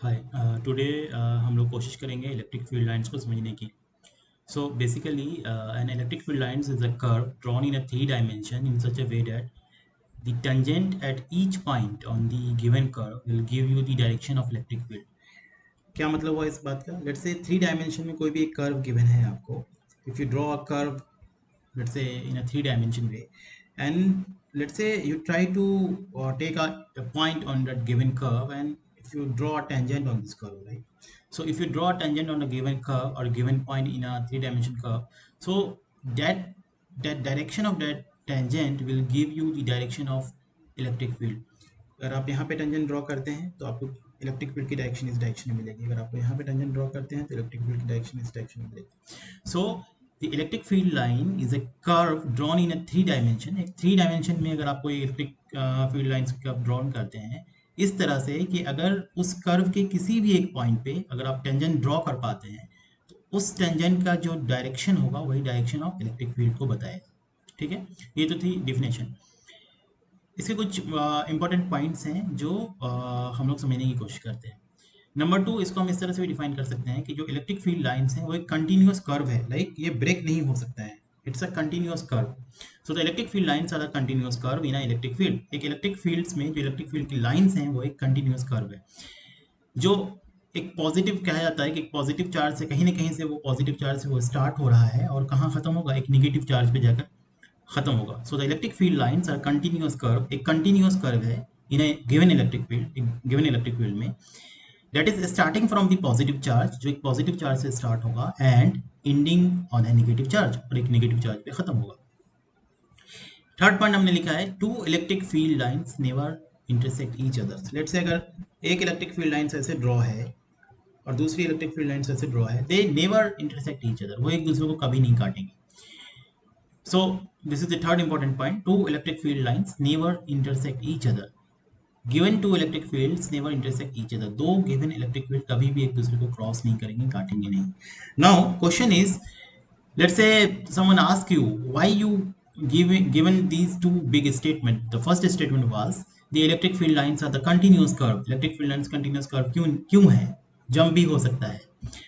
हाय today हम लोग कोशिश करेंगे इलेक्ट्रिक फील्ड लाइंस को समझने की. So basically N electric field lines is a curve drawn in a three dimension in such a way that the tangent at each point on the given curve will give you the direction of electric field. क्या मतलब हुआ इस बात का? Let's say three dimension में कोई भी एक कर्व गिवन है आपको. If you draw a curve, let's say in a three dimension way, and let's say you try to take a point on that given curve, and if you draw a tangent on this curve, right? So if you draw a tangent on a given curve or a given point in a three dimension curve, so that that direction of that tangent will give you the direction of electric field. अगर आप यहाँ पे tangent draw करते हैं तो आपको electric field की direction इस डायरेक्शन में मिलेगी. अगर आप यहाँ पे टेंजेंट ड्रॉ करते हैं तो इलेक्ट्रिक फील्ड की डायरेक्शन इस डायरेक्शन में मिलेगी. सो the electric field line is a curve drawn in a three dimension. एक थ्री डायमेंशन में अगर आप कोई इलेक्ट्रिक फील्ड लाइन्स का ड्रॉन करते हैं इस तरह से कि अगर उस कर्व के किसी भी एक पॉइंट पे अगर आप टेंजेंट ड्रॉ कर पाते हैं तो उस टेंजेंट का जो डायरेक्शन होगा वही डायरेक्शन ऑफ इलेक्ट्रिक फील्ड को बताएगा. ठीक है, ये तो थी डिफिनेशन. इसके कुछ इंपॉर्टेंट पॉइंट्स हैं जो हम लोग समझने की कोशिश करते हैं. नंबर टू, इसको हम इस तरह से भी डिफाइन कर सकते हैं कि जो इलेक्ट्रिक फील्ड लाइंस हैं वो एक कंटिन्यूअस कर्व है. लाइक ये ब्रेक नहीं हो सकता है. It's a continuous curve. So the electric field lines are a continuous curve in a electric field. एक इलेक्ट्रिक फील्ड्स में जो इलेक्ट्रिक फील्ड की लाइंस हैं वो एक कंटिन्यूअस कर्व है. जो एक पॉजिटिव कहा जाता है कि एक पॉजिटिव चार्ज से कहीं ना कहीं से वो पॉजिटिव चार्ज से वो स्टार्ट हो रहा है और कहाँ खत्म होगा, एक निगेटिव चार्ज पे जाकर खत्म होगा. So the electric field lines are continuous curve. एक कंटिन्यूअस कर्व है in a given electric field. Given electric field में that is starting from the positive charge, जो एक पॉजिटिव चार्ज से स्टार्ट होगा, and ending on a negative charge, और एक negative charge पे खत्म होगा. थर्ड पॉइंट हमने लिखा है two electric field lines never intersect each others. Let's say अगर एक इलेक्ट्रिक फील्ड लाइन ऐसे ड्रॉ है और दूसरी इलेक्ट्रिक फील्ड लाइन ऐसे ड्रॉ है, they never intersect each other. वो एक दूसरे को कभी नहीं काटेंगे. So this is the third important point. Two electric field lines never intersect each other. Given two electric fields never intersect each other. दो given electric field कभी भी एक दूसरे को क्रॉस नहीं करेंगे, काटेंगे नहीं. Now question is, let's say someone asks you why you given these two big statement. The first statement was the electric field lines are the continuous curve. Electric field lines continuous curve क्यों है? Jump भी हो सकता है.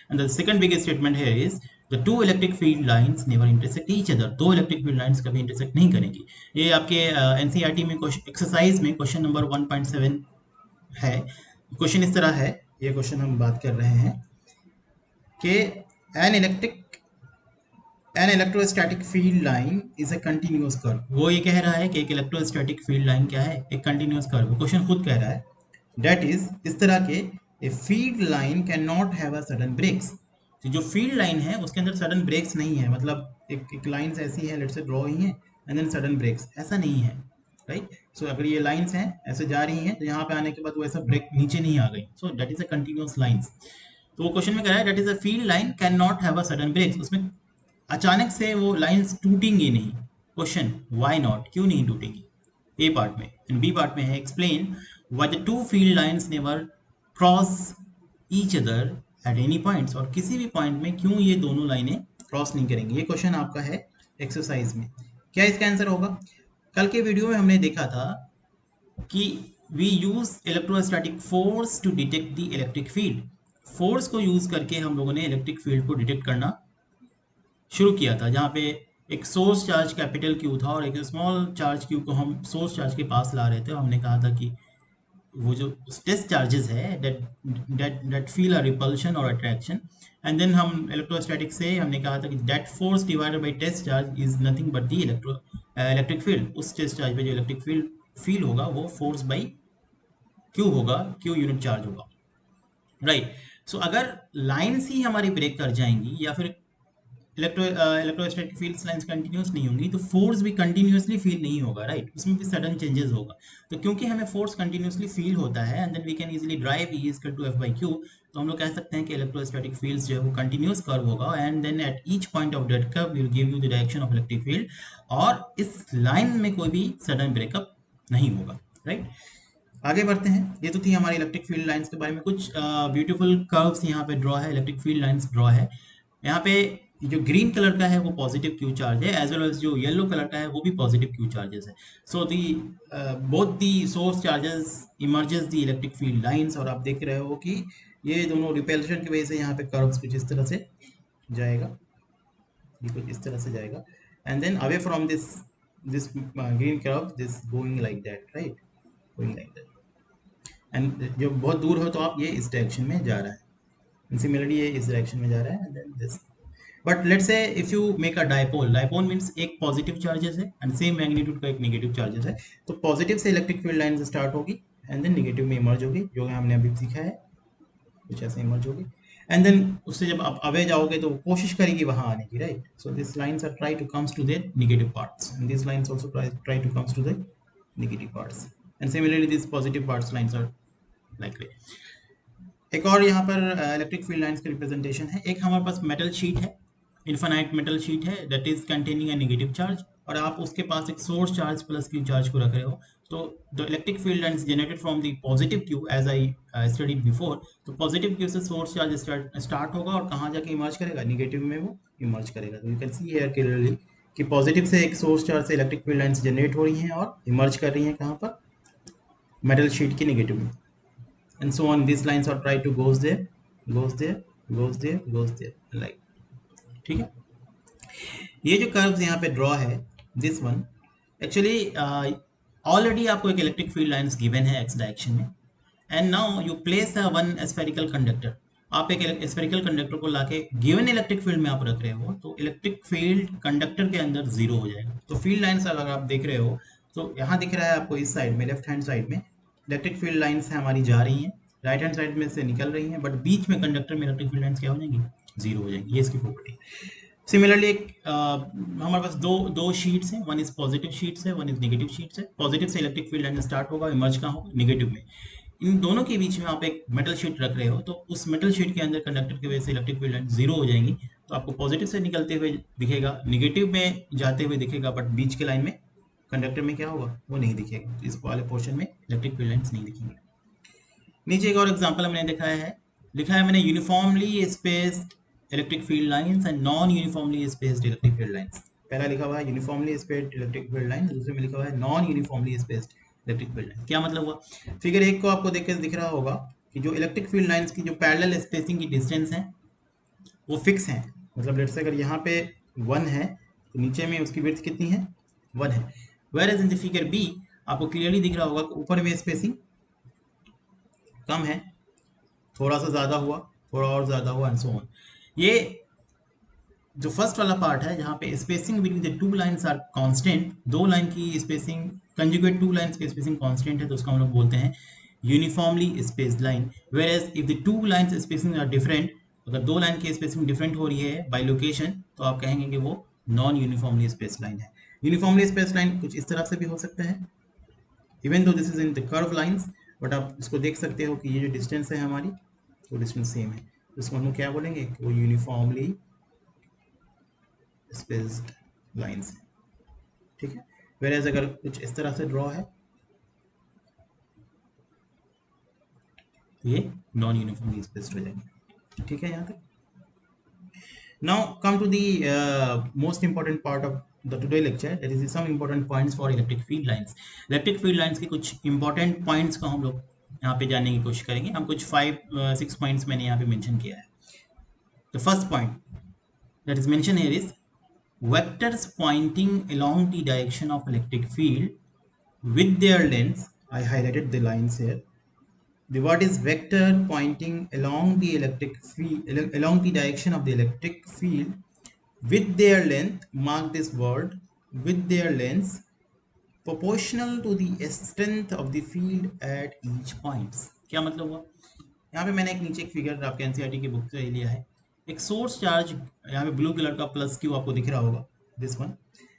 And the second biggest statement here is the two electric field lines never intersect each other. दो electric field lines कभी intersect नहीं करेंगी. ये आपके एनसीईआरटी में एक्सरसाइज में क्वेश्चन नंबर 1.7 है. क्वेश्चन इस तरह है, ये क्वेश्चन हम बात कर रहे हैं कि an electrostatic field line is a continuous curve. वो ये कह रहा है कि एक इलेक्ट्रोस्टैटिक फील्ड लाइन क्या है? एक कंटिन्यूअस कर्व. क्वेश्चन खुद कह रहा है दैट इज इस तरह के a field line can not have a sudden breaks. तो जो फील्ड लाइन है उसके अंदर सडन ब्रेक्स नहीं है. मतलब एक लाइंस ऐसी है, लेट्स से ड्रॉ ही है एंड देन सडन ब्रेक्स, ऐसा नहीं है. राइट. सो अगर ये लाइंस हैं ऐसे जा रही हैं तो यहाँ पे आने के बाद वो ऐसा ब्रेक नीचे नहीं आ गई. So that is a continuous lines. तो वो क्वेश्चन में कह रहा है that is a field line can not have a sudden breaks. उसमें अचानक से वो लाइंस टूटेंगी नहीं. क्वेश्चन व्हाई नॉट, क्यों नहीं टूटेंगी? ए पार्ट में. एंड बी पार्ट में है explain why the two field lines never cross each other at any points. और किसी भी पॉइंट में क्यों ये दोनों लाइनें क्रॉस नहीं करेंगी. ये क्वेश्चन आपका है एक्सरसाइज में. क्या इसका आंसर होगा? कल के वीडियो में हमने देखा था कि we use electrostatic force to detect the electric field. Force को यूज करके हम लोगों ने इलेक्ट्रिक फील्ड को डिटेक्ट करना शुरू किया था, जहाँ पे एक सोर्स चार्ज कैपिटल क्यू था और एक स्मॉल चार्ज क्यू को हम सोर्स चार्ज के पास ला रहे थे. हमने कहा था कि वो जो टेस्ट चार्जेस है that that that feel a repulsion और अट्रैक्शन. एंड देन हम इलेक्ट्रोस्टैटिक से हमने कहा था कि that force divided by test charge is nothing but the electric field. उस टेस्ट चार्ज पे जो इलेक्ट्रिक फील्ड फील होगा वो फोर्स बाई क्यू होगा, क्यू यूनिट चार्ज होगा. राइट. सो अगर लाइन्स ही हमारी ब्रेक कर जाएंगी या फिर इलेक्ट्रोस्टैटिक फील्ड्स लाइंस कंटिन्यूस नहीं होंगी तो फोर्स भी कंटिन्यूसली फील नहीं होगा. राइट. उसमें भी सडन चेंजेस होगा. तो क्योंकि हमें फोर्स कंटिन्यूसली फील होता है and then we can easily derive E equal to F by Q, तो हम लोग कह सकते हैं कि इलेक्ट्रोस्टैटिक फील्ड्स जो है वो कंटिन्यूस कर्व होगा and then at each point of that curve will give you the direction of electric field. और इस लाइन में कोई भी सडन ब्रेकअप नहीं होगा. राइट. आगे बढ़ते हैं. ये तो थी हमारी इलेक्ट्रिक फील्ड लाइंस के बारे में. कुछ ब्यूटीफुल कर्व्स यहाँ पे ड्रॉ है, इलेक्ट्रिक फील्ड लाइंस ड्रॉ है. यहाँ पे जो ग्रीन कलर का है वो पॉजिटिव क्यू चार्ज है, एज वेल एज जो येलो कलर का है वो भी पॉजिटिव क्यू चार्जेस है. So the both the source charges emerges the electric field lines. और आप देख रहे हो कि ये दोनों रिपल्शन की वजह से यहाँ पे कर्व्स कुछ इस तरह से जाएगा, ये कुछ इस तरह से जाएगा, and then away from this green curve this going like that, right, going like that. And जब बहुत दूर हो तो आप ये इस डायरेक्शन में जा रहा है, सिमिलरली ये इस डायरेक्शन में जा रहा है, and then this. But let's say if you make a dipole, dipole means एक पॉजिटिव चार्जेस है एंड सेम मैग्नीट्यूड का एक नेगेटिव चार्जेस है. तो पॉजिटिव से इलेक्ट्रिक फील्ड लाइन स्टार्ट होगी एंड देन नेगेटिव में इमर्ज होगी, जो हमने अभी सीखा है, कुछ ऐसे इमर्ज होगी. एंड देन उससे जब आप अवे जाओगे तो कोशिश करेगी वहां आने की, right. So this lines are try to comes to their negative parts and this lines also try to comes to the negative parts, and similarly this positive parts lines are like. एक और यहाँ पर electric field lines का representation है. एक हमारे पास metal sheet है, इन्फानाइट मेटल शीट है that is containing a negative charge, और आप उसके पास एक source charge plus Q charge को रख रहे हो. तो the electric field lines generated from the positive Q as I studied before. तो पॉजिटिव क्यू से सोर्स चार्ज स्टार्ट होगा और कहाँ जाके इमर्ज करेगा, नेगेटिव में वो इमर्ज करेगा. तो you can see here clearly कि पॉजिटिव से एक सोर्स चार्ज से इलेक्ट्रिक फील्ड लाइंस जनरेट हो रही हैं और इमर्ज कर रही हैं कहाँ पर, मेटल शीट के नेगेटिव में. And so on these lines are try to goes there, goes there, goes there, goes there, like. ठीक है. ये जो कर्व्स यहाँ पे ड्रॉ है, दिस वन एक्चुअली ऑलरेडी आपको एक इलेक्ट्रिक फील्ड लाइंस गिवन है एक्स डायरेक्शन में, and now you place a one spherical conductor. आप एक स्फेरिकल कंडक्टर को लाके गिवन इलेक्ट्रिक फील्ड में आप रख रहे हो, तो इलेक्ट्रिक फील्ड कंडक्टर के अंदर जीरो हो जाएगा. तो फील्ड लाइंस अगर आप देख रहे हो तो यहाँ दिख रहा है आपको इस साइड में, लेफ्ट हैंड साइड में इलेक्ट्रिक फील्ड लाइंस हमारी जा रही हैं, राइट हैंड साइड में से निकल रही हैं, बट बीच में कंडक्टर में इलेक्ट्रिक फील्ड लाइंस क्या हो जाएंगी, जीरो हो जाएंगी. ये इसकी प्रॉपर्टी. सिमिलरली एक हमारे पास दो दो शीट्स हैं, वन इज पॉजिटिव शीट्स है, वन इज नेगेटिव शीट्स है. पॉजिटिव से इलेक्ट्रिक फील्ड लाइन स्टार्ट होगा, इमर्ज कहाँ होगा, नेगेटिव में. इन दोनों के बीच में आप एक मेटल शीट रख रहे हो, तो उस मेटल शीट के अंदर कंडक्टर की वजह से इलेक्ट्रिक फील्ड लाइन जीरो हो जाएंगी. तो आपको पॉजिटिव से निकलते हुए दिखेगा, नेगेटिव में जाते हुए दिखेगा, बट बीच के लाइन में कंडक्टर में क्या होगा, वो नहीं दिखेगा. तो इस वाले पोर्शन में इलेक्ट्रिक फील्ड लाइन्स नहीं दिखेंगे. नीचे एक और एग्जांपल हमने लिखा है मैंने uniformly spaced electric field lines and non uniformly spaced electric field lines. पहला लिखा हुआ है uniformly spaced electric field line, दूसरे में लिखा हुआ है non uniformly spaced electric field line. क्या मतलब हुआ, फिगर 1 को आपको देख के दिख रहा होगा कि जो इलेक्ट्रिक फील्ड लाइंस की जो पैरेलल स्पेसिंग की डिस्टेंस है वो फिक्स है. मतलब लेट्स से अगर यहाँ पे 1 है तो नीचे में उसकी विड्थ कितनी है, 1 है. Whereas in the figure B आपको क्लियरली दिख रहा होगा कि ऊपर में स्पेसिंग कम है, थोड़ा सा ज़्यादा हुआ, थोड़ा और ज़्यादा हुआ, एंड सो ऑन. ये जो फर्स्ट वाला पार्ट है जहाँ पे spacing between the two lines are constant, दो लाइन की स्पेसिंग, कंजुगेट टू लाइंस की स्पेसिंग कांस्टेंट है, तो उसका हम लोग बोलते हैं uniformly spaced line. Whereas if the two lines spacing are different, अगर दो लाइन की स्पेसिंग डिफरेंट हो रही है बाय लोकेशन, तो आप कहेंगे कि वो नॉन यूनिफॉर्मली स्पेस्ड लाइन है. यूनिफॉर्मली स्पेस्ड लाइन कुछ इस तरह से भी हो सकता है, even though this is in the curve lines, but आप इसको देख सकते हो कि ये जो डिस्टेंस है हमारी वो डिस्टेंस सेम है. उसको हम लोग क्या बोलेंगे, वो यूनिफॉर्मली स्पेस्ड लाइंस है. ठीक है. वेयर अगर कुछ इस तरह से ड्रॉ है तो ये नॉन यूनिफॉर्मली स्पेस्ड हो जाएंगे. ठीक है. यहाँ तक. Now come to the most important part of the today lecture, that is some important points for electric field lines. electric field lines के कुछ important points को हम लोग यहाँ पे जानने की कोशिश करेंगे. हम कुछ 5-6 points मैंने यहाँ पे mention किया है. The first point that is mentioned here is vectors pointing along the direction of electric field with their lengths. I highlighted the lines here. The what is vector pointing along the electric field, along the direction of the electric field with their length, mark this word, with their lengths proportional to the strength of the field at each points. क्या मतलब हुआ, यहाँ पे मैंने एक नीचे एक figure आपके एनसीईआरटी की बुक से लिया है. एक सोर्स चार्ज यहाँ पे ब्लू कलर का प्लस क्यू आपको दिख रहा होगा, this one,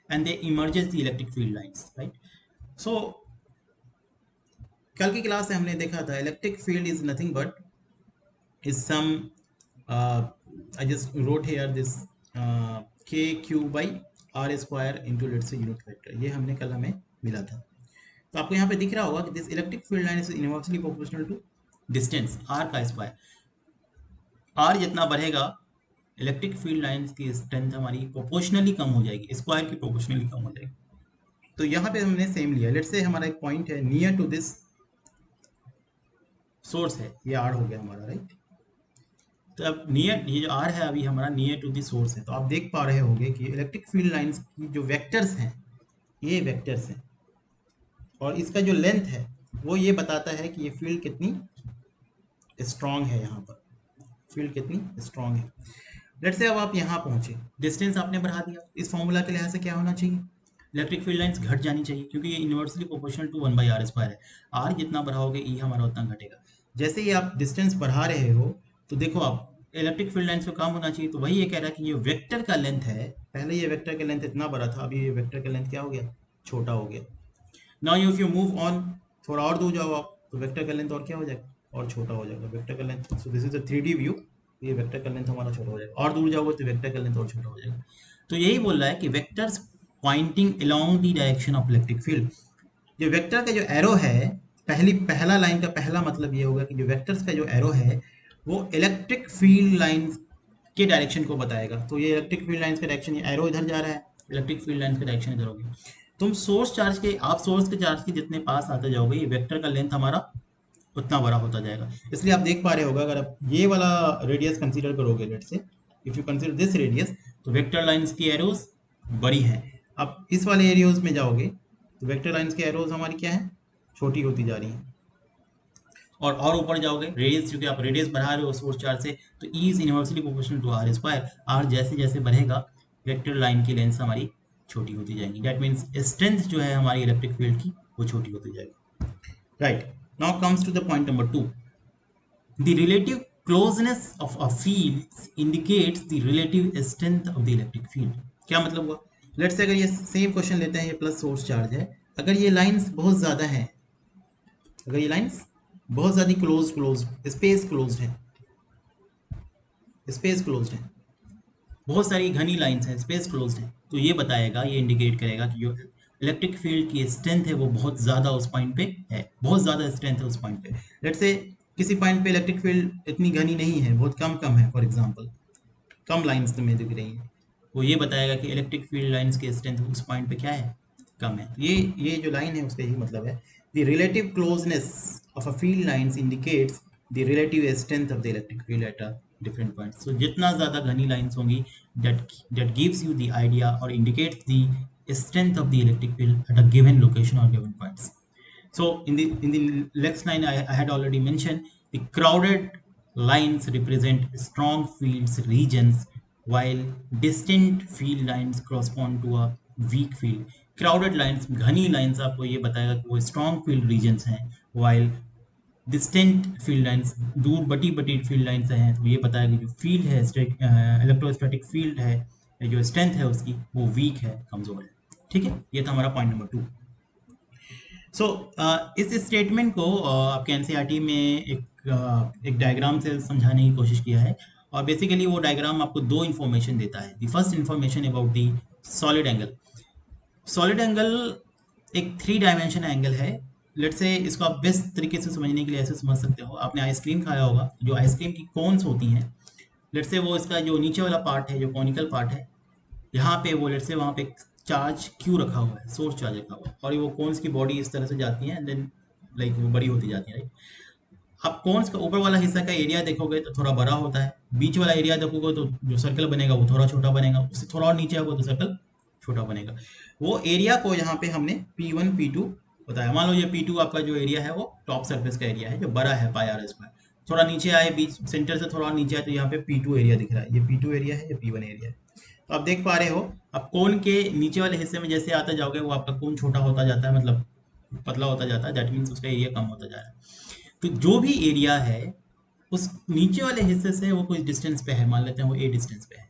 and they emerges the electric field lines, right. So कल की क्लास से हमने देखा था electric field is nothing but is some I just wrote here this kq by r square into let's say unit vector. ये हमने कल हमें मिला था. तो आपको यहाँ पे दिख रहा होगा कि this electric field line is inversely proportional to distance r का स्क्वायर. r जितना बढ़ेगा इलेक्ट्रिक फील्ड लाइंस की स्ट्रेंथ हमारी प्रोपोर्शनली कम हो जाएगी, स्क्वायर की प्रोपोर्शनली कम हो जाएगी। तो यहाँ पे हमने सेम लिया, लेट्स से हमारा एक पॉइंट है नियर टू दिस सोर्स है, ये आर हो गया हमारा, राइट। तो अब नियर, ये जो आर है अभी हमारा नियर टू दिस सोर्स है, तो आप देख पा रहे होंगे कि इलेक्ट्रिक फील्ड लाइंस की जो वेक्टर्स हैं, ये वेक्टर्स हैं, और इसका जो लेंथ है वो ये बताता है कि ये फील्ड कितनी स्ट्रांग है, यहाँ पर फील्ड कितनी स्ट्रांग है। लेट्स से अब आप यहाँ पहुंचे, डिस्टेंस आपने बढ़ा दिया, इस फॉर्मूला के लिहाज से क्या होना चाहिए, इलेक्ट्रिक फील्ड लाइंस घट जानी चाहिए, क्योंकि ये इन्वर्सली प्रोपोर्शनल टू 1/r² है। आर जितना बढ़ाओगे ई हमारा उतना घटेगा। जैसे ही आप डिस्टेंस बढ़ा रहे हो तो देखो आप इलेक्ट्रिक फील्ड लाइंस को कम होना चाहिए, तो वही ये कह रहा है कि ये वेक्टर का लेंथ है, पहले ये वेक्टर का लेंथ इतना बड़ा था, अभी ये वेक्टर का लेंथ क्या हो गया, छोटा हो गया। Now if you move on, थोड़ा और दूर जाओ आप, तो वेक्टर का लेंथ और क्या हो जाएगा, और छोटा हो जाएगा वेक्टर का length. So this is a 3D view, ये वेक्टर का लेंथ हमारा छोटा हो जाएगा, और दूर जाओगे तो वेक्टर का लेंथ और छोटा हो जाएगा। तो यही बोल रहा है कि vectors pointing along the direction of electric field. जो वेक्टर का जो एरो है, पहला लाइन का पहला मतलब ये होगा कि जो वेक्टर्स का जो एरो है वो इलेक्ट्रिक फील्ड लाइंस के डायरेक्शन को बताएगा। तो ये इलेक्ट्रिक फील्ड लाइंस का डायरेक्शन, ये एरो इधर जा रहा है, इलेक्ट्रिक फील्ड लाइंस का डायरेक्शन इधर होगी। तुम सोर्स चार्ज के, आप सोर्स के चार्ज के जितने पास आते जाओगे, ये वेक्टर का लेंथ हमारा उतना बड़ा होता जाएगा। इसलिए आप देख पा रहे होगा, अगर आप ये वाला रेडियस कंसीडर करोगे, let's say if you consider this radius, तो वेक्टर लाइंस की एरोज बड़ी हैं। अब इस वाले एरियोज में जाओगे तो वेक्टर लाइंस की एरोज हमारी क्या है, छोटी होती जा रही हैं। और ऊपर जाओगे रेडियस, क्योंकि आप रेडियस बढ़ा रहे हो सोर्स चार्ज से, तो E is inversely proportional to R square. R जैसे जैसे बढ़ेगा वेक्टर लाइन की लेंथ हमारी छोटी होती जाएगी, दैट मीन्स स्ट्रेंथ जो है हमारी इलेक्ट्रिक फील्ड की वो छोटी होती जाएगी, right. Now comes to the point number 2, the relative closeness of a field indicates the relative strength of the electric field। क्या मतलब हुआ, लेट्स से अगर ये सेम क्वेश्चन लेते हैं, ये प्लस सोर्स चार्ज है, अगर ये लाइंस बहुत ज़्यादा है, अगर ये लाइंस बहुत ज़्यादा क्लोज स्पेस क्लोज्ड है, स्पेस क्लोज्ड है, बहुत सारी घनी लाइंस हैं, स्पेस क्लोज्ड है, तो ये बताएगा, ये इंडिकेट करेगा कि जो इलेक्ट्रिक फील्ड की स्ट्रेंथ है वो बहुत ज़्यादा उस पॉइंट पे है, बहुत ज़्यादा स्ट्रेंथ है उस पॉइंट पे। लेट्स से किसी पॉइंट पे इलेक्ट्रिक फील्ड इतनी घनी नहीं है, बहुत कम कम है, फॉर एग्जांपल कम लाइंस में दिख रही है, वो ये बताएगा कि इलेक्ट्रिक फील्ड लाइंस की स्ट्रेंथ उस पॉइंट पे क्या है, कम है। तो ये जो लाइन है उसका यही मतलब है, the relative closeness of a field lines indicates the relative strength of the electric field at a different point. So जितना ज़्यादा घनी लाइंस होंगी, that gives you the idea or indicates the strength of the electric field at a given location or given points. So in the next line, I had already mentioned the crowded lines represent strong fields regions, while distant field lines correspond to a weak field। crowded lines, घनी lines आपको ये बताएगा कि वो strong field regions हैं, while distant field lines, दूर बटी बटी फील्ड लाइंस हैं, तो ये बताएगा कि जो फील्ड है, इलेक्ट्रोस्टैटिक फील्ड है, जो स्ट्रेंथ है उसकी वो वीक है, कमजोर है। ठीक है, ये था हमारा पॉइंट नंबर 2। सो इस स्टेटमेंट को आपके एनसीईआरटी में एक डायग्राम से समझाने की कोशिश किया है, और बेसिकली वो डायग्राम आपको दो इन्फॉर्मेशन देता है। The first information about the solid angle. Solid angle एक 3 डायमेंशन एंगल है। लेट्स से इसको आप बेस्ट तरीके से समझने के लिए ऐसे समझ सकते हो, आपने आइसक्रीम खाया होगा, जो आइसक्रीम की कोन्स होती हैं, लेट्स से वो इसका जो नीचे वाला पार्ट है, जो कॉनिकल पार्ट है, यहाँ पे वो लेट्स से वहाँ पे चार्ज क्यू रखा हुआ है, सोर्स चार्ज रखा हुआ है, और वो कोन्स की बॉडी इस तरह से जाती है, एंड देन लाइक वो बड़ी होती जाती है, राइट। आप कोन्स का ऊपर वाला हिस्सा का एरिया देखोगे तो थोड़ा बड़ा होता है, बीच वाला एरिया देखोगे तो जो सर्कल बनेगा वो थोड़ा छोटा बनेगा, उससे थोड़ा और नीचे आओगे तो सर्कल छोटा बनेगा। वो एरिया को यहाँ पे हमने P1 P2 बताया। मान लो ये P2 आपका जो एरिया है वो टॉप सरफेस का एरिया है, जो बड़ा है πr²। थोड़ा नीचे आए, बीच सेंटर से थोड़ा नीचे आए, तो यहाँ पे P2 एरिया दिख रहा है, ये P2 एरिया है, ये P1 एरिया है। तो आप देख पा रहे हो, अब कोन के नीचे वाले हिस्से में जैसे आते जाओगे वो आपका कोन छोटा होता जाता है, मतलब पतला होता जाता है, दैट मीन्स उसका एरिया कम होता जा रहा है। तो जो भी एरिया है उस नीचे वाले हिस्से से वो कुछ डिस्टेंस पे है, मान लेते हैं वो ए डिस्टेंस पे है,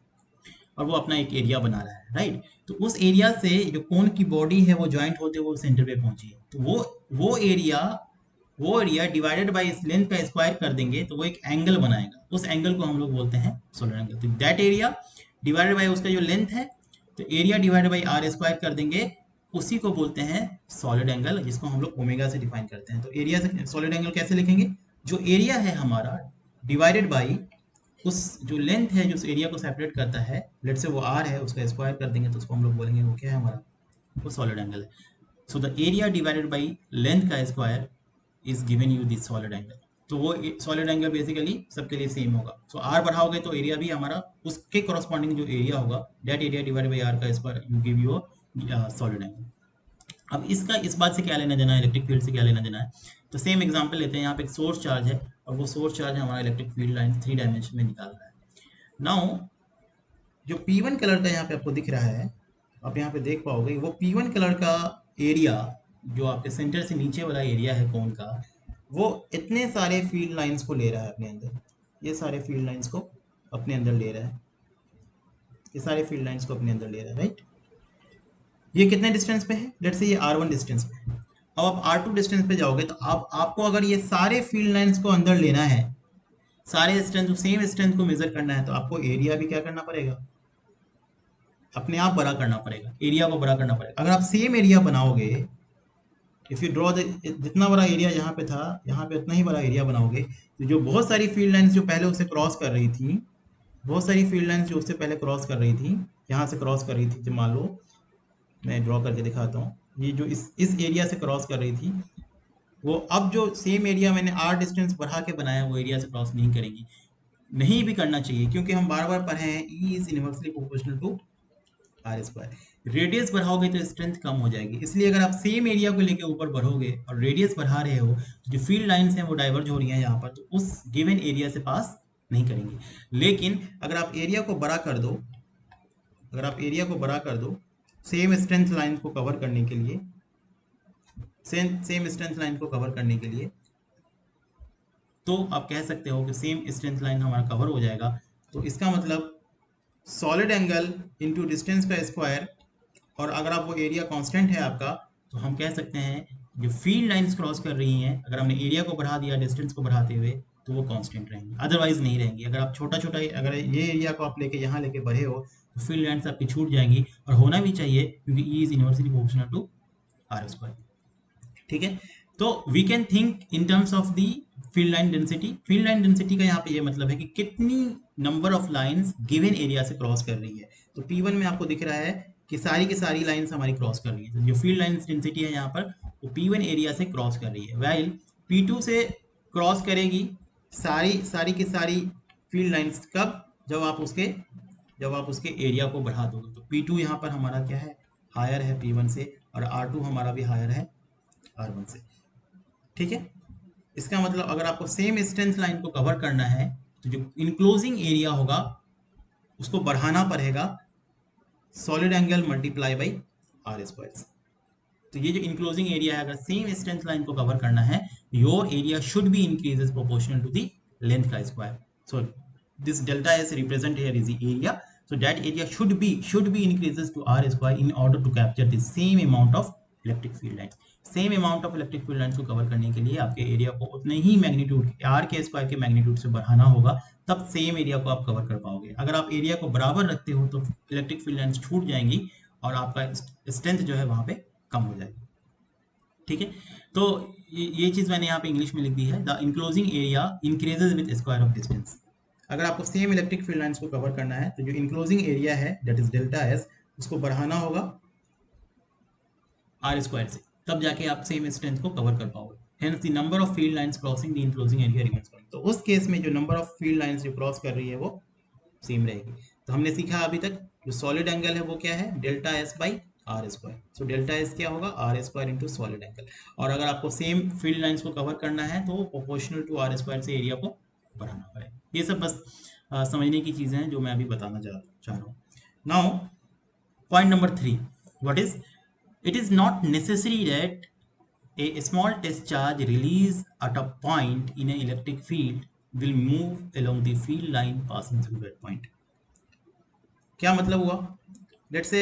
और वो अपना एक एरिया बना रहा है, राइट। तो उस एरिया से जो कोन की बॉडी है वो ज्वाइंट होते हुए सेंटर पे पहुंची है, तो वो एरिया डिवाइडेड बाय इस लेंथ का स्क्वायर कर देंगे तो वो एक एंगल बनाएगा, उस एंगल को हम लोग बोलते हैं सोलर एंगल। तो दैट एरिया डिवाइडेड बाय उसका जो लेंथ है, तो एरिया डिवाइडेड बाय r² कर देंगे, उसी को बोलते हैं सॉलिड एंगल, जिसको हम लोग ओमेगा से डिफाइन करते हैं। तो एरिया से सॉलिड एंगल कैसे लिखेंगे, जो एरिया है हमारा डिवाइडेड बाई उस जो लेंथ है जो उस एरिया को सेपरेट करता है, लेट से वो आर है, उसका स्क्वायर कर देंगे तो उसको हम लोग बोलेंगे वो क्या है हमारा, वो सॉलिड एंगल है। So the area divided by length का square is given you this solid angle. तो वो सॉलिड एंगल बेसिकली सबके लिए सेम होगा। सो आर बढ़ाओगे तो एरिया भी हमारा उसके करस्पॉन्डिंग जो एरिया होगा that area divided by R का square you give you solid angle. अब इसका इस बात से क्या लेना देना है, इलेक्ट्रिक फील्ड से क्या लेना देना है, तो सेम एग्जांपल लेते हैं। यहाँ पे एक सोर्स चार्ज है और वो सोर्स चार्ज हमारा इलेक्ट्रिक फील्ड लाइन 3 डायमेंशन में निकाल रहा है। नाउ जो P1 कलर का यहाँ पे आपको दिख रहा है, आप यहाँ पे देख पाओगे वो P1 कलर का एरिया जो आपके सेंटर से नीचे वाला एरिया है कोन का, वो इतने सारे फील्ड लाइंस को ले रहा है अपने अंदर। ये सारे फील्ड लाइंस को अपने अंदर ले रहा है, ये सारे फील्ड लाइंस को अपने अंदर ले रहा है, राइट। ये कितने डिस्टेंस पे है, लेट्स से ये R1 डिस्टेंस पे है। अब आप R2 डिस्टेंस पे जाओगे तो आपको अगर ये सारे फील्ड लाइंस को अंदर लेना है, सारे स्ट्रेंथ सेम स्ट्रेंथ को मेजर करना है, तो आपको एरिया भी क्या करना पड़ेगा, अपने आप बड़ा करना पड़ेगा, एरिया को बड़ा करना पड़ेगा। अगर आप सेम एरिया बनाओगे, इफ यू ड्रॉ जितना बड़ा एरिया यहाँ पे था, यहाँ पे उतना ही बड़ा एरिया बनाओगे, तो जो बहुत सारी फील्ड लाइंस जो पहले उससे क्रॉस कर रही थी, बहुत सारी फील्ड लाइंस जो उससे पहले क्रॉस कर रही थी, यहाँ से क्रॉस कर रही थी, जो मान लो मैं ड्रॉ करके दिखाता हूँ, ये जो इस एरिया से क्रॉस कर रही थी, वो अब जो सेम एरिया मैंने आर डिस्टेंस बढ़ा के बनाया वो एरिया से क्रॉस नहीं करेगी। नहीं भी करना चाहिए, क्योंकि हम बार बार पढ़े हैं E is inversely proportional to R square. Radius बढ़ाओगे तो स्ट्रेंथ कम हो जाएगी, इसलिए अगर आप सेम एरिया को लेके ऊपर बढ़ोगे और रेडियस बढ़ा रहे हो, जो फील्ड लाइंस हैं वो डाइवर्ज हो रही हैं यहाँ पर, तो उस गिवन एरिया से पास नहीं करेंगे। लेकिन अगर आप एरिया को बड़ा कर दो, अगर आप एरिया को बड़ा कर दो सेम स्ट्रेंथ लाइन को कवर करने के लिए, सेम स्ट्रेंथ लाइन को कवर करने के लिए, तो आप कह सकते हो कि सेम स्ट्रेंथ लाइन हमारा कवर हो जाएगा। तो इसका मतलब सॉलिड एंगल इंटू डिस्टेंस का स्क्वायर, और अगर आप वो एरिया कांस्टेंट है आपका, तो हम कह सकते हैं जो फील्ड लाइंस क्रॉस कर रही हैं, अगर हमने एरिया को बढ़ा दिया डिस्टेंस को बढ़ाते हुए, तो वो कांस्टेंट रहेंगी, अदरवाइज नहीं रहेंगी। अगर आप छोटा छोटा अगर ये एरिया को आप लेके यहाँ लेके बढ़े हो, तो फील्ड लाइंस आपकी छूट जाएंगी, और होना भी चाहिए क्योंकि E is inversely proportional to R square. ठीक है, तो we can think in terms of the field line density. Field line density का यहाँ पे ये मतलब है कि कितनी number of lines given area से क्रॉस कर रही है। तो P1 में आपको दिख रहा है कि सारी की सारी लाइंस हमारी क्रॉस कर रही है, तो जो फील्ड लाइन डेंसिटी है यहाँ पर वो P1 एरिया से क्रॉस कर रही है, वाइल P2 से क्रॉस करेगी सारी सारी की सारी फील्ड लाइंस। कब, जब आप उसके एरिया को बढ़ा दोगे। तो P2 यहाँ पर हमारा क्या है, हायर है P1 से, और R2 हमारा भी हायर है R1 से। ठीक है, इसका मतलब अगर आपको सेम स्ट्रेंथ लाइन को कवर करना है, तो जो इनक्लोजिंग एरिया होगा उसको बढ़ाना पड़ेगा solid angle multiply by R square. तो ये जो इनक्लोजिंग एरिया है, अगर सेम स्ट्रेंथ लाइन को कवर करना है, your area should be increases proportional to the length का square. So this delta S represent here is the area, so that area should be increases to r square in order to capture the same amount of electric field lines। Same amount of electric field lines को cover करने के लिए आपके area को उतने ही magnitude are के square के magnitude से बढ़ाना होगा, तब सेम एरिया को आप कवर कर पाओगे। अगर आप एरिया को बराबर रखते हो तो इलेक्ट्रिक फील्ड लाइंस छूट जाएंगी और आपका स्ट्रेंथ जो है वहां पे कम हो जाएगी। ठीक है, तो ये चीज मैंने यहाँ पे इंग्लिश में लिख दी है, the enclosing area increases with square of distance. अगर आपको सेम इलेक्ट्रिक फील्ड लाइंस को कवर करना है, तो जो इनक्लोजिंग एरिया है दैट इज डेल्टा एस, उसको बढ़ाना होगा आर स्क्वायर से, तब जाके आप सेम स्ट्रेंथ को कवर कर पाओगे। Hence the number of field lines crossing the enclosing area remains constant. तो उस केस में जो नंबर ऑफ फील्ड लाइंस जो क्रॉस कर रही है वो सेम रहेगी। तो हमने सीखा अभी तक जो सॉलिड एंगल है वो क्या है, delta S by R square. So delta S क्या होगा, R square into solid angle. और अगर आपको सेम फील्ड लाइंस को कवर करना है तो प्रोपोर्शनल टू आर स्क्वायर से एरिया को बढ़ाना पड़ेगा। ये सब बस समझने की चीज़ें हैं जो मैं अभी बताना चाह रहा हूँ। Now point number 3, what is, it is not necessary that a small test charge released at a point in an electric field will move along the field line passing through that point। क्या मतलब हुआ, let's say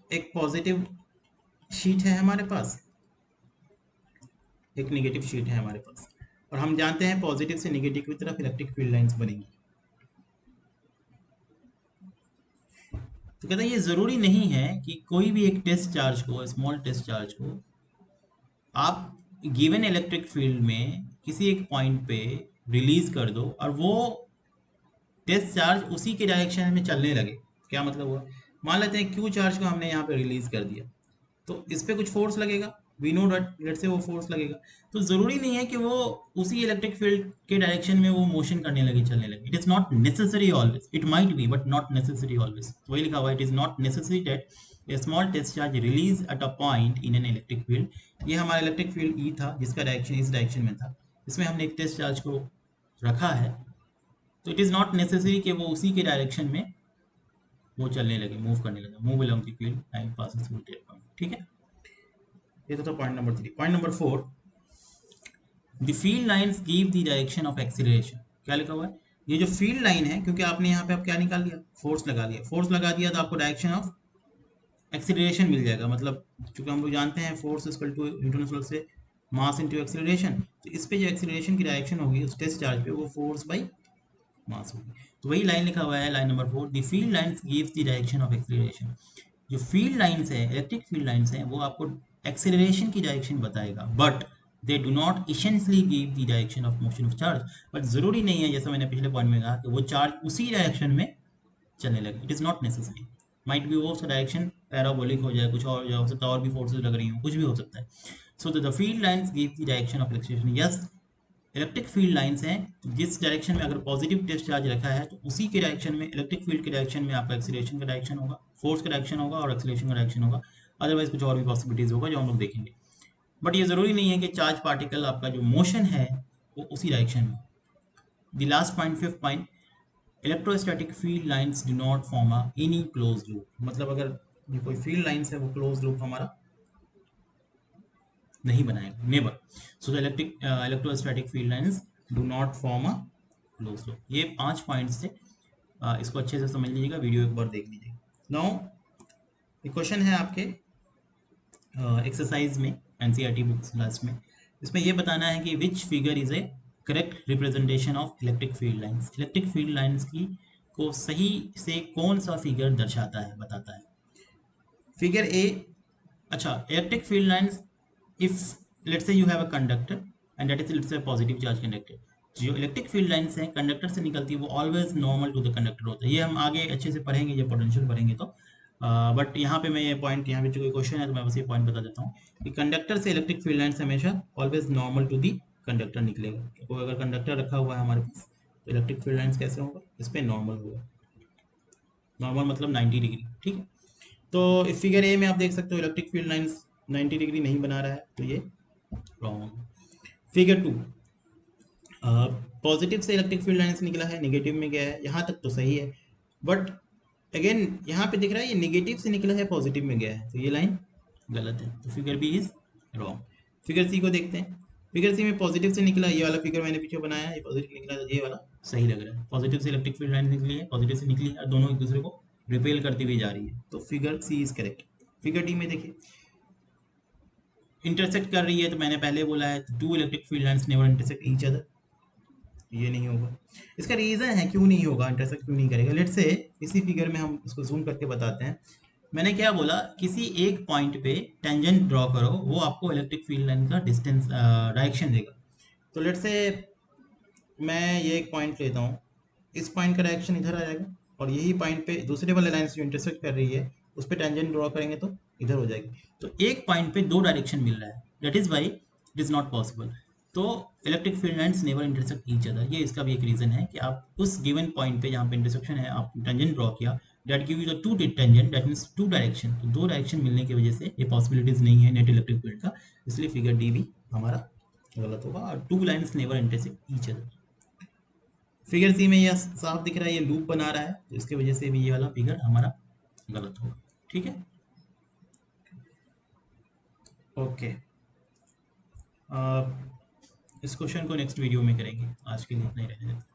एक positive sheet है हमारे पास, एक negative sheet है हमारे पास, और हम जानते हैं पॉजिटिव से नेगेटिव की तरफ इलेक्ट्रिक फील्ड लाइंस बनेंगी। तो कहते हैं ये जरूरी नहीं है कि कोई भी एक टेस्ट चार्ज को, स्मॉल टेस्ट चार्ज को आप गिवन इलेक्ट्रिक फील्ड में किसी एक पॉइंट पे रिलीज कर दो और वो टेस्ट चार्ज उसी के डायरेक्शन में चलने लगे। क्या मतलब हुआ, मान लेते हैं क्यू चार्ज को हमने यहाँ पे रिलीज कर दिया, तो इस पे कुछ फोर्स लगेगा, वी नो दैट, लेट से वो फोर्स लगेगा। तो जरूरी नहीं है कि वो उसी इलेक्ट्रिक फील्ड के डायरेक्शन में वो मोशन करने लगे, चलने लगे। It is not necessary always, it might be but not necessary always. वही लिखा हुआ, it is not necessary that a small test charge release at a point in an electric field. ये हमारा इलेक्ट्रिक फील्ड ई था जिसका direction इस direction में था, इसमें हमने एक टेस्ट चार्ज को रखा है, तो इट इज नॉट नेसेसरी कि वो उसी के डायरेक्शन में वो चलने लगे, मूव करने लगे, move along the field time passes through that point. ठीक है, ये तो था point number 3। Point number 4, the field lines give the direction of acceleration. क्या लिखा हुआ है, ये जो फील्ड लाइन है, क्योंकि आपने यहाँ पे आप क्या निकाल लिया, फोर्स लगा दिया, फोर्स लगा दिया तो आपको डायरेक्शन ऑफ एक्सीलरेशन मिल जाएगा। मतलब चूंकि हम लोग जानते हैं फोर्स इक्वल टू न्यूटन से मास इनटू एक्सीलरेशन, तो इस पे जो एक्सीलरेशन की डायरेक्शन होगी उस टेस्ट चार्ज पे, वो फोर्स बाई मास होगी। तो वही लाइन लिखा हुआ है, line number 4, the field lines gives the direction of acceleration. जो फील्ड लाइंस है, इलेक्ट्रिक फील्ड लाइंस है, वो आपको एक्सेलरेशन की डायरेक्शन बताएगा, but they do not essentially give the direction of motion of charge. But जरूरी नहीं है, जैसा मैंने पिछले पॉइंट में कहा, कि वो चार्ज उसी डायरेक्शन में चलने लगे। It is not necessary, might be वो उसका डायरेक्शन पैराबोलिक हो जाए, कुछ और हो सकता है, और भी फोर्सेज लग रही हो, कुछ भी हो सकता है। So the field lines give the direction of acceleration. Yes, electric field lines हैं, तो जिस डायरेक्शन में अगर पॉजिटिव टेस्ट चार्ज रखा है, तो उसी के डायरेक्शन में, इलेक्ट्रिक फील्ड के डायरेक्शन में आपका एक्सीलरेशन का डायरेक्शन होगा, फोर्स का डायरेक्शन होगा और एक्सीलरेशन का डायरेक्शन होगा। अदरवाइज कुछ और भी पॉसिबिलिटीज होगा जो हम लोग देखेंगे। बट ये जरूरी नहीं है कि चार्ज पार्टिकल आपका जो मोशन है वो उसी डायरेक्शन में। The last point, fifth point, electrostatic field lines do not form a any close loop. मतलब अगर ये कोई फील्ड लाइंस है, वो क्लोज लूप हमारा नहीं बनाएगा, never. So the electrostatic field lines do not form a close loop. ये 5 पॉइंट्स थे, इसको अच्छे से समझ लीजिएगा, वीडियो एक बार देख लीजिएगा। नाउ क्वेश्चन है आपके एक्सरसाइज में, एनसीईआरटी बुक्स लास्ट में, इसमें ये बताना है कि which figure is A correct representation of electric field lines. Electric field lines की को सही से कौन सा फिगर दर्शाता है, बताता है। फिगर ए, अच्छा, electric field lines, if let's say you have a conductor and that is let's say positive charge conductor. जो इलेक्ट्रिक फील्ड लाइंस हैं कंडक्टर से निकलती है, वो always normal to the conductor होता है। ये हम आगे अच्छे से पढ़ेंगे जब पोटेंशियल पढ़ेंगे तो, बट यहाँ पे मैं ये पॉइंट, यहाँ पे जो कोई क्वेश्चन है तो मैं बस ये पॉइंट बता देता हूँ कि कंडक्टर से इलेक्ट्रिक फील्ड लाइंस हमेशा always normal to the conductor निकलेगा। कोई अगर कंडक्टर रखा हुआ है हमारे पास, तो इलेक्ट्रिक फील्ड लाइंस कैसे होगा, इस पर नॉर्मल होगा। नॉर्मल मतलब 90 डिग्री। ठीक है, तो इस फिगर ए में आप देख सकते हो इलेक्ट्रिक फील्ड लाइंस 90 डिग्री नहीं बना रहा है, तो ये रॉन्ग। फिगर 2, पॉजिटिव से इलेक्ट्रिक फील्ड लाइंस निकला है, नेगेटिव में गया है, यहाँ तक तो सही है। बट अगेन यहाँ पे दिख रहा है ये नेगेटिव से निकला है, पॉजिटिव में गया है, तो ये लाइन गलत है, तो figure B is wrong. Figure C को देखते हैं। फिगर सी में पॉजिटिव से निकला, ये वाला फिगर मैंने पीछे बनाया है, ये पॉजिटिव निकला, तो ये वाला सही लग रहा है। पॉजिटिव से इलेक्ट्रिक फील्ड लाइन निकली है, पॉजिटिव से निकली है, और दोनों एक दूसरे को रिपेल करती हुई जा रही है, तो figure C is correct. Figure D में देखिए, इंटरसेक्ट कर रही है, तो मैंने पहले बोला है two electric field lines never intersect each other, ये नहीं होगा। इसका रीज़न है क्यों नहीं होगा, इंटरसेक्ट क्यों नहीं करेगा। लेट से इसी फिगर में हम इसको जूम करके बताते हैं। मैंने क्या बोला, किसी एक पॉइंट पे टेंजेंट ड्रॉ करो, वो आपको इलेक्ट्रिक फील्ड लाइन का डिस्टेंस डायरेक्शन देगा। तो लेट से मैं ये एक पॉइंट लेता हूँ, इस पॉइंट का डायरेक्शन इधर आ जाएगा, और यही पॉइंट पे दूसरे वाले लाइन से जो इंटरसेक्ट कर रही है उस पर टेंजेंट ड्रॉ करेंगे तो इधर हो जाएगी। तो एक पॉइंट पे दो डायरेक्शन मिल रहा है, that is why it is not possible. तो electric field lines never intersect each other, ये इसका भी एक रीजन है कि आप उस गिवन पॉइंट पे जहाँ पे इंटरसेक्शन है, आप टेंजेंट ड्रॉ किया, that give you the two tangent, that means two direction. तो दो डायरेक्शन मिलने की वजह से ये पॉसिबिलिटीज नहीं है नेट इलेक्ट्रिक फील्ड का, इसलिए फिगर डी भी हमारा गलत होगा, और two lines never intersect each other. Figure C में यह साफ दिख रहा है, ये लूप बना रहा है, तो इसकी वजह से भी ये वाला फिगर हमारा गलत होगा। ठीक है, ओके। इस क्वेश्चन को नेक्स्ट वीडियो में करेंगे, आज के लिए इतना ही रहने देते हैं।